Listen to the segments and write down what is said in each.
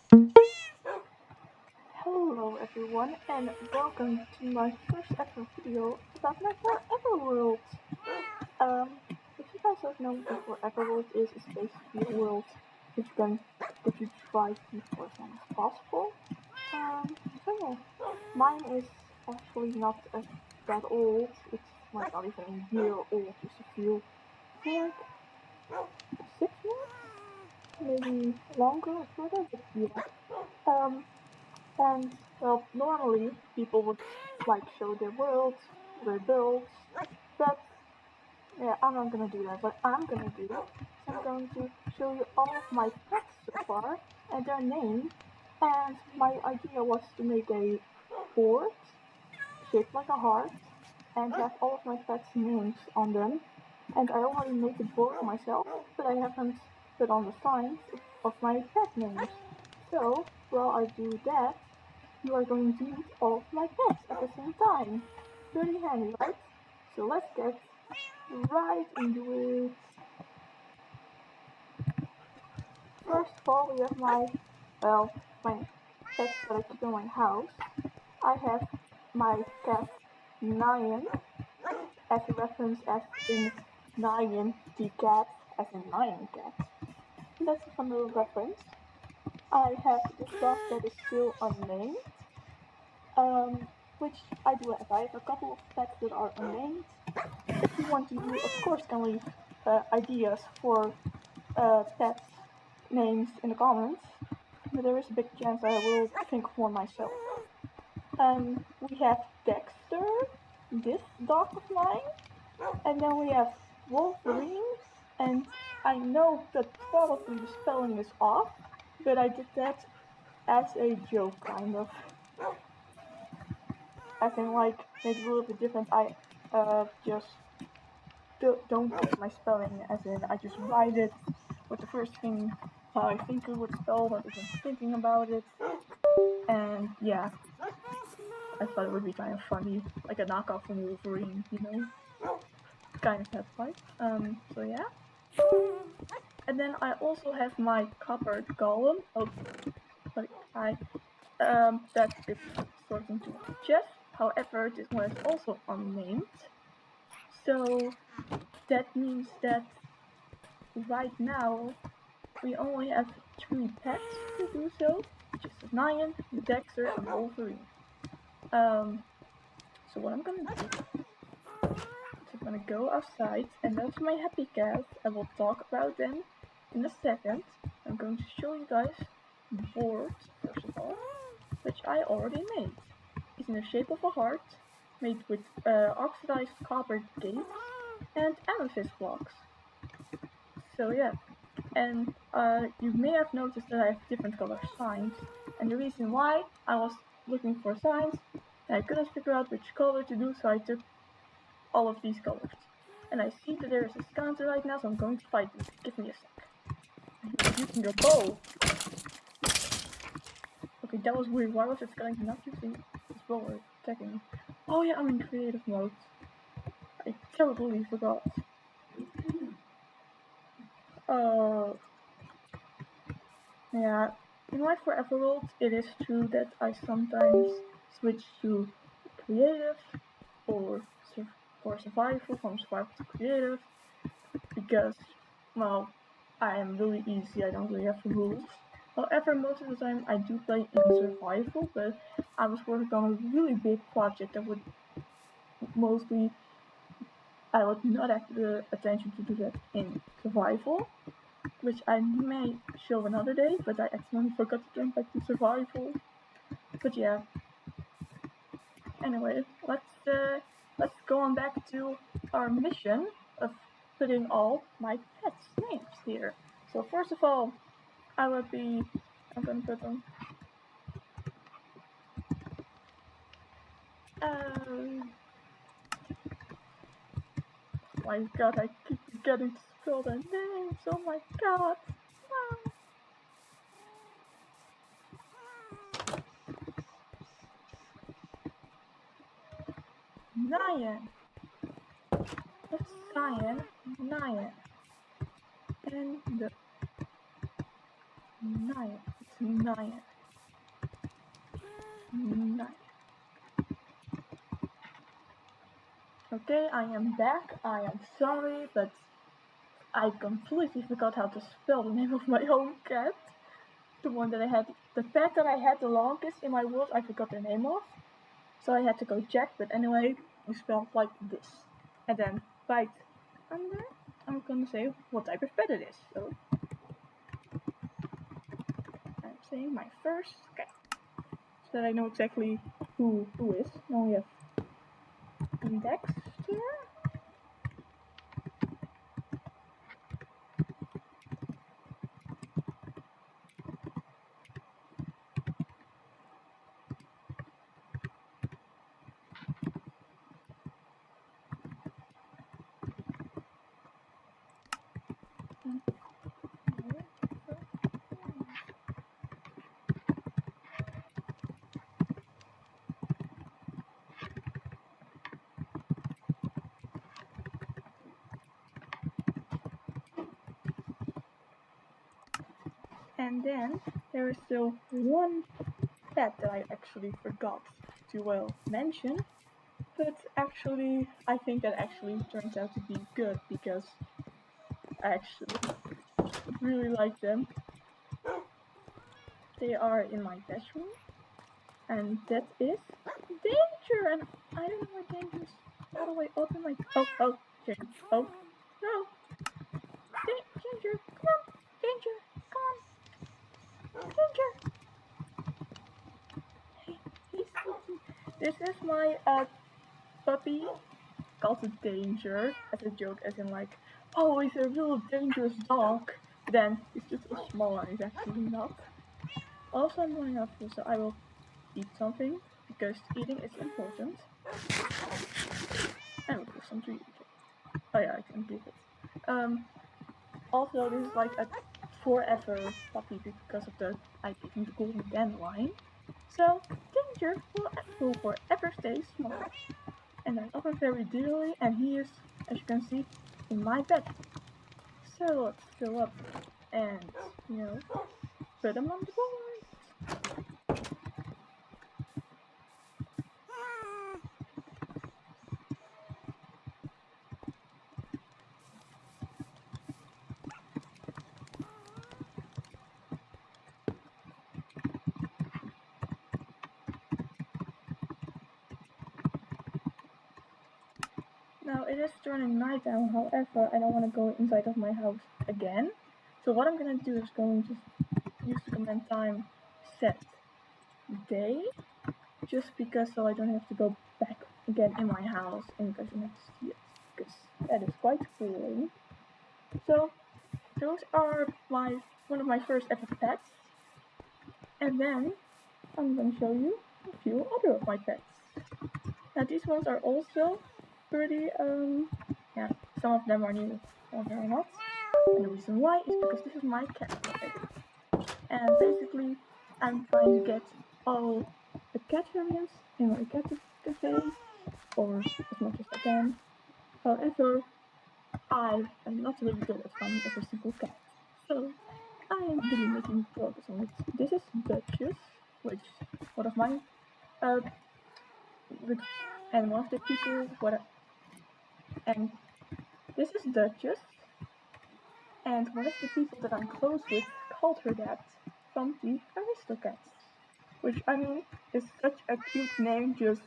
Hello everyone and welcome to my first ever video about my forever world. If you guys don't know what forever world is, it's basically a world that you try to be for as long as possible. So yeah, mine is actually not that old. It's like not even a year old, just a few, like 6 months, maybe longer or further, but yeah. Um, And well, normally people would like show their worlds, their builds, but yeah, I'm not gonna do that. What I'm gonna do is I'm going to show you all of my pets so far and their names. And my idea was to make a board shaped like a heart and have all of my pets' names on them. And I already made the board myself, but I haven't put on the signs of my pet names. So while I do that, you are going to meet all of my pets at the same time. Pretty handy, right? So let's get right into it. First of all, we have my pets that I keep in my house. I have my cat Nyan, as a reference as in Nyan the cat, as in Nyan cat. That's a fun little reference. I have this dog that is still unnamed, um, which I do have. I have a couple of pets that are unnamed. If you want to, you of course can leave ideas for pets names in the comments, but there is a big chance I will think of one myself. We have Dexter, this dog of mine, and then we have Wolverine, and I know that probably the spelling is off, but I did that as a joke, kind of. I can like make it a little bit different. I just don't use my spelling, as in I just write it with the first thing how I think it would spell, not even thinking about it. And yeah, I thought it would be kind of funny, like a knockoff from Wolverine, you know, kind of that vibe. So yeah. And then I also have my copper golem. Oh, sorry, that is sorting to chest. However, this one is also unnamed. So that means that right now we only have 3 pets to do so, which is Nyan, Dexter, and Wolverine. So what I'm gonna do is I'm gonna go outside, and that's my happy cat. I will talk about them in a second. I'm going to show you guys the board, first of all, which I already made. It's in the shape of a heart, made with oxidized copper gates and amethyst blocks. So yeah, and you may have noticed that I have different color signs, and the reason why I was looking for signs and I couldn't figure out which color to do, so I took all of these colors. And I see that there is a scoundrel right now, so I'm going to fight him. Give me a sec. You're using your bow. Okay, that was weird. Why was it skeleton not using his bow or attacking me? Oh yeah, I'm in creative mode. I totally forgot. Uh, yeah, in my forever world, it is true that I sometimes switch to creative or survival, from survival to creative, because, well, I am really easy, I don't really have rules. However, most of the time I do play in survival, but I was working on a really big project that would mostly, I would not have the attention to do that in survival, which I may show another day, but I accidentally forgot to turn back to survival. But yeah, anyway, let's go on back to our mission of putting all my pets' names here. So first of all, I'm gonna put them. Um, my God, I keep forgetting to spell their names. Oh my God. Ah. Nyan. That's Cyan. Nyan. And the Nyan. 9. Okay, I am back. I am sorry, but I completely forgot how to spell the name of my own cat. The one that I had, the pet that I had the longest in my world, I forgot the name of. So I had to go check, but anyway, we spelled like this. And then right under, I'm gonna say what type of pet it is. So I'm saying my first cat, so that I know exactly who is. Now we have Dexter. And then there is still one pet that I actually forgot to mention, but actually I think that actually turns out to be good because I actually really like them. They are in my bedroom, and that is Danger. And I don't know why Danger is all the way up in my Danger. Oh no, Danger, come on, Danger, come on, Danger. This is my puppy called Danger as a joke, as in like, oh, he's a real dangerous dog. Then he's just so small and he's actually not. Also, I'm running out of food, so I will eat something because eating is important. I will give some to you. Oh yeah, I can give it. Also, this is like a forever puppy because of the I gave him the golden dandelion. So Danger will forever stay small. And I love him very dearly, and he is, as you can see, in my bed. So let's fill up and, put him on the board. Now it is turning night now, however, I don't want to go inside of my house again. So what I'm gonna do is going to use the command time set day, just because so I don't have to go back again in my house and you guys don't have to see it, because that is quite boring. So those are one of my first ever pets, and then I'm going to show you a few other of my pets. Now these ones are also pretty, yeah, some of them are new, some of them are not. And the reason why is because this is my cat cafe. And basically, I'm trying to get all the cat variants in my cat cafe, or as much as I can. However, I am not really good at finding every single cat. So I am really making progress on it. This is Duchess, which one of my and one of the people and this is Duchess, and one of the people that I'm close with called her that from the Aristocats, which I mean is such a cute name, just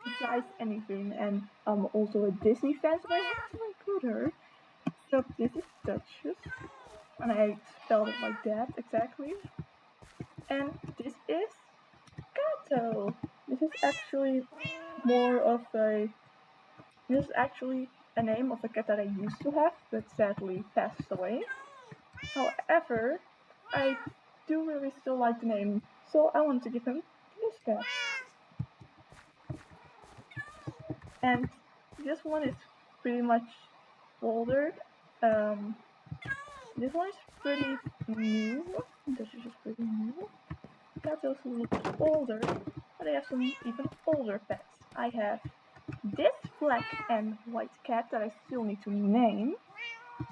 besides anything. And I'm also a Disney fan, so I have to include her. So this is Duchess, and I spelled it like that exactly. And this is Gato. This is actually more of a. This is actually a name of a cat that I used to have, but sadly passed away. However, I do really still like the name, so I want to give him this cat. And this one is pretty much older. This one is pretty new. This is just pretty new. Cats also look older, but I have some even older pets. I have this black and white cat that I still need to name.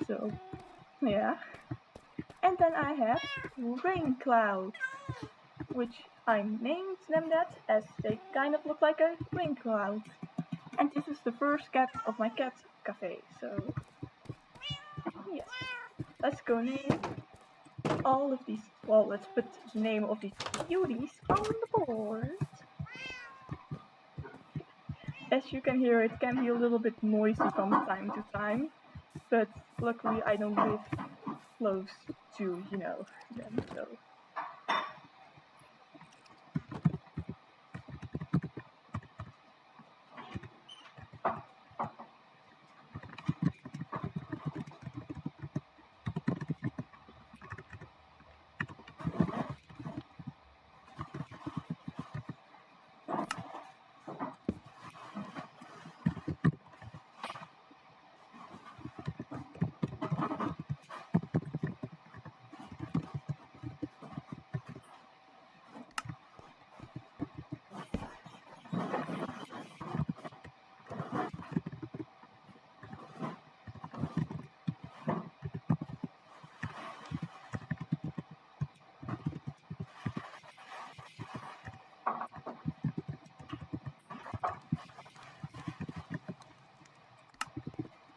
So, yeah. And then I have rain clouds, which I named them that as they kind of look like a rain cloud. And this is the first cat of my cat cafe, so yes. Let's go name all of these. Well, let's put the name of these cuties on the board. As you can hear, it can be a little bit noisy from time to time, but luckily I don't live close to, them, so.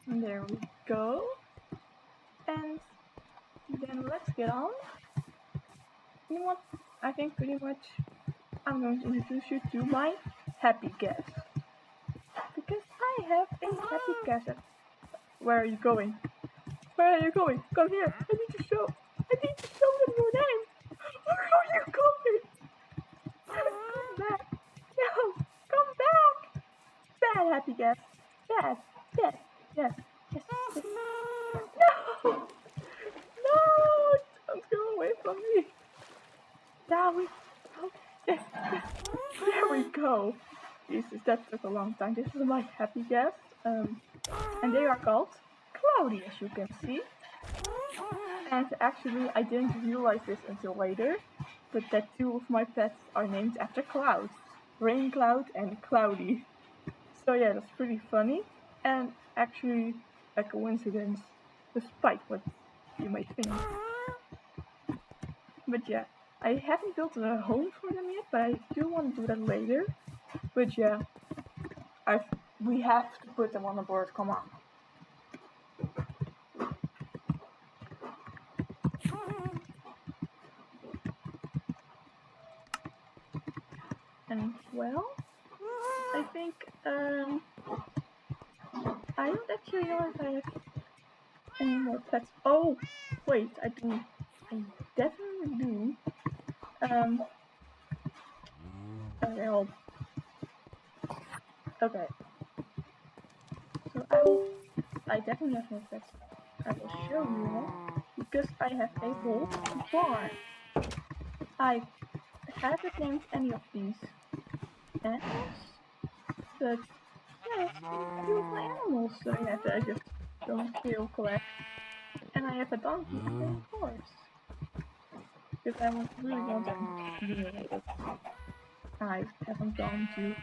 And there we go. And then let's get on. You know what? I think pretty much I'm going to introduce you to my happy guest. Because I have a happy guest. Where are you going? Where are you going? Come here. I need to show them your name. Where are you going? Come back. No, come back. Bad happy guest. Bad. Yes. Yes. Yes. Yes. No. No. Don't go away from me. Now we. Oh, yes. Yes. There we go. Jesus, that took a long time. This is my happy guest. And they are called Cloudy, as you can see. And actually, I didn't realize this until later, but that two of my pets are named after clouds. Rain Cloud and Cloudy. So yeah, that's pretty funny. And actually, a coincidence, despite what you might think. But yeah, I haven't built a home for them yet, but I do want to do that later. But yeah, we have to put them on the board, come on. And well, I think I don't actually know if I have any more pets. Oh, wait, I do. I definitely do. Okay, hold. Okay. So I definitely have more pets. I will show you all because I have a whole barn. I haven't named any of these animals, but yeah, that's a few of my animals. So yeah, that I just don't kill, collect. And I have a donkey and a horse. Because I really want them reunited. I haven't gone to,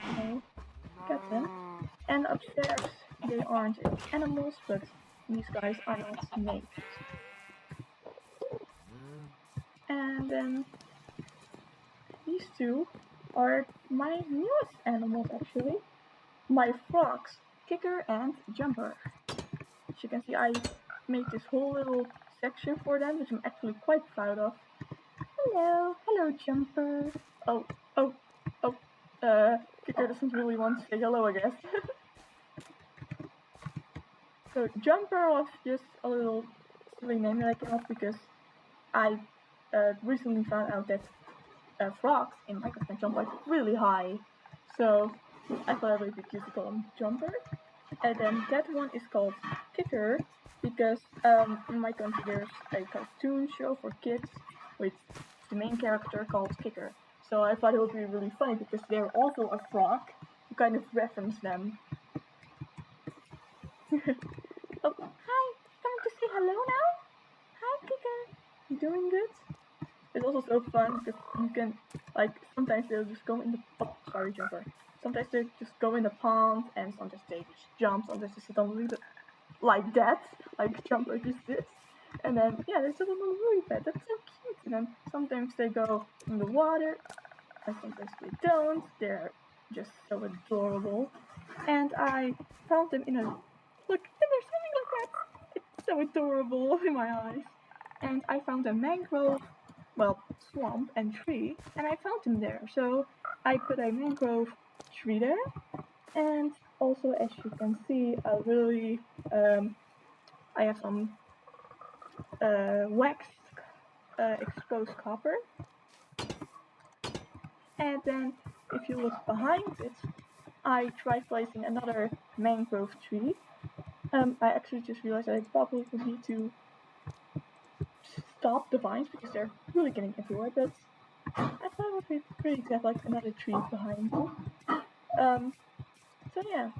get them. And upstairs, they aren't animals, but these guys are not named. And then these two are my newest animals, actually. My frogs, Kicker and Jumper. As you can see, I made this whole little section for them, which I'm actually quite proud of. Hello, Jumper. Oh, oh, oh. Kicker doesn't really want to say hello, I guess. So Jumper was just a little silly name that I came up because I recently found out that frogs in Minecraft can jump like really high. So I thought it would be cute to call him Jumper. And then that one is called Kicker because in my country there's a cartoon show for kids with the main character called Kicker. So I thought it would be really funny because they're also a frog to kind of reference them. Oh, hi, coming to say hello now? Hi, Kicker. You doing good? It's also so fun because you can, like, sometimes they'll just go in the, oh, sorry, Jumper. Sometimes they just go in the pond and sometimes they just jump, sometimes they sit on the, like that, like Jumper just did. And then, yeah, there's a little Louis pet. That's so cute. And then sometimes they go in the water, and sometimes they don't. They're just so adorable. And I found them in a... Look, and they're swimming like that. It's so adorable in my eyes. And I found a mangrove, well, swamp and tree, and I found them there. So I put a mangrove tree there. And also, as you can see, I have some waxed exposed copper. And then if you look behind it, I tried placing another mangrove tree. I actually just realized that I probably would need to stop the vines because they're really getting everywhere, but I thought it would be pretty to have like another tree behind. So yeah,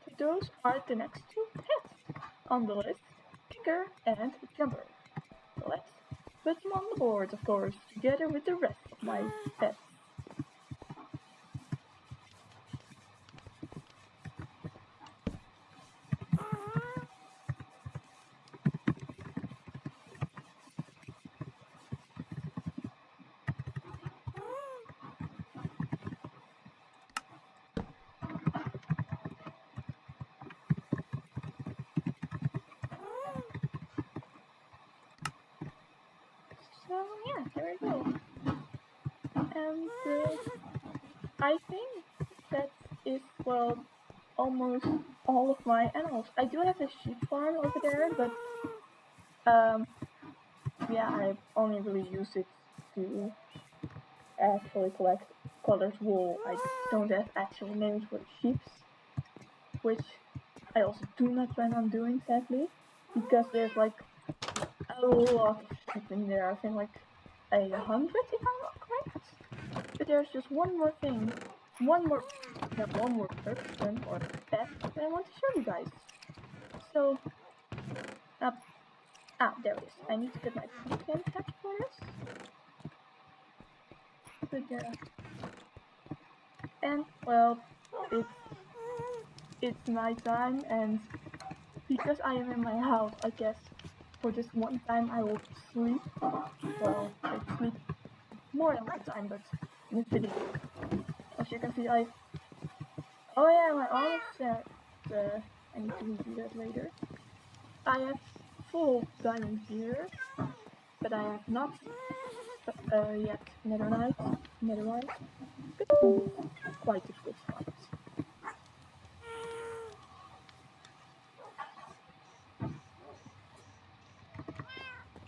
so those are the next two pets on the list, Kicker and Jumper. So let's put them on the board, of course, together with the rest of my pets. So yeah, there we go. And I think that is, well, almost all of my animals. I do have a sheep farm over there, but yeah, I only really use it to actually collect colored wool. I don't have actual names for the sheep, which I also do not plan on doing, sadly, because there's like a lot of sheep in there. I think like 100 if I'm not correct. But there's just one more thing, one more person or pet that I want to show you guys. So, there it is. I need to get my pumpkin hat for this. But and well, it's nighttime, and because I am in my house, I guess for this one time I will sleep. Well, I sleep more than one time, but in this video, as you can see, oh yeah, my arm said I need to redo that later. I have full diamond here, but I have not yet netherite, but quite difficult to find.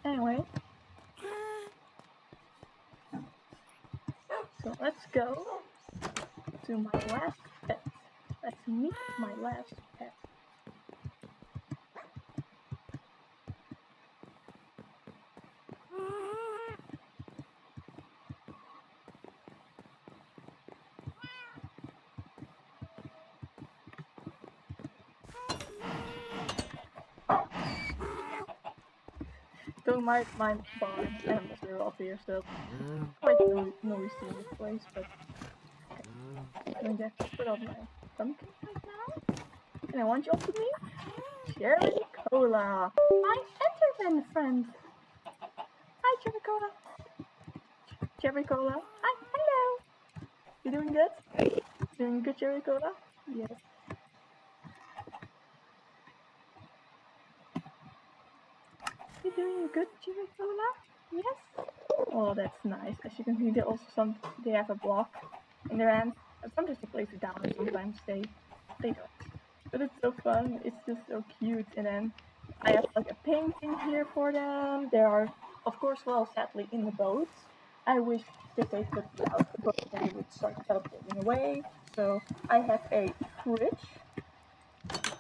Anyway, so let's go to my last pet. Let's meet my last pet. Don't mind my barn animals are up here, so quite noisy in this place, but I'm going to put on my pumpkin right now. And I want you all to meet Cherry Cola, my entertainment friend. Hi, Cherry Cola. Cherry Cola. Hi, hello. You doing good? Doing good, Cherry Cola? Yes. You doing good, Cherry Cola? Yes. Oh, that's nice. As you can see, they have a block in their hand. And sometimes they place it down, and sometimes they don't. But it's so fun. It's just so cute. And then I have like a painting here for them. They are, of course, well, sadly in the boat. I wish that they could get out the boat and they would start teleporting away. So I have a fridge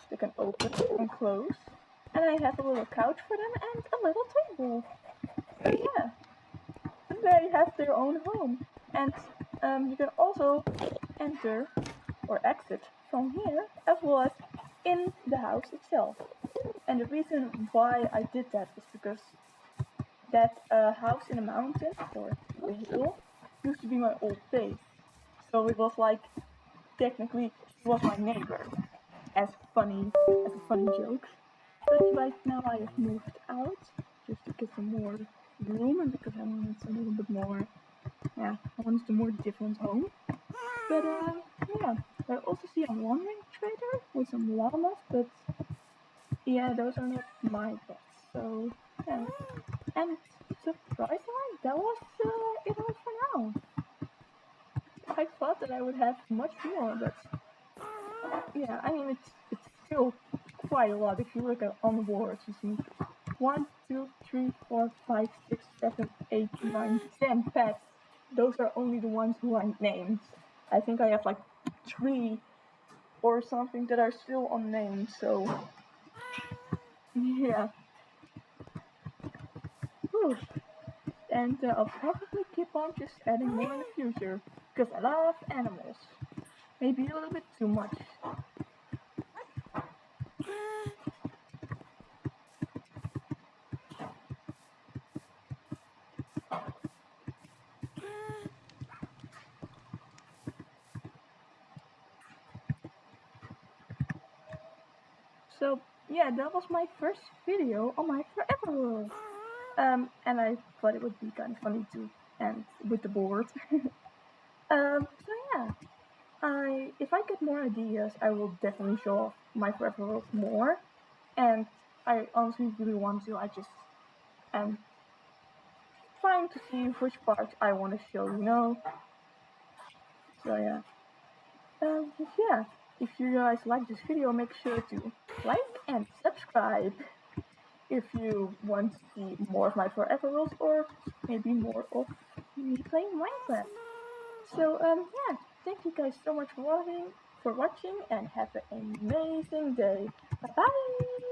they can open and close. And I have a little couch for them and a little table. So yeah, they have their own home. And you can also enter or exit from here as well as in the house itself. And the reason why I did that is because that house in the mountain or the hill used to be my old base. So it was like technically she was my neighbor. As a funny joke. But right now I have moved out. just to get some more room and because I wanted a little bit more, I wanted some more different home. But yeah, I also see a wandering trader with some llamas, but yeah, those are not my pets. So yeah, and surprisingly, that was it all for now. I thought that I would have much more, but yeah, I mean it's still quite a lot. If you look at on the board, you see 1, 2, 3, 4, 5, 6, 7, 8, 9, 10 pets. Those are only the ones who I named. I think I have like 3 or something that are still unnamed. So yeah. Whew. And I'll probably keep on just adding more in the future because I love animals. Maybe a little bit too much. So yeah, that was my first video on my Forever World. And I thought it would be kind of funny to end with the board. So yeah, if I get more ideas, I will definitely show off my Forever World more. And I honestly really want to. I just am trying to see which part I want to show. So yeah. Yeah. If you guys like this video, make sure to like and subscribe. If you want to see more of my Forever World or maybe more of me playing Minecraft. So yeah, thank you guys so much for watching and have an amazing day. Bye bye.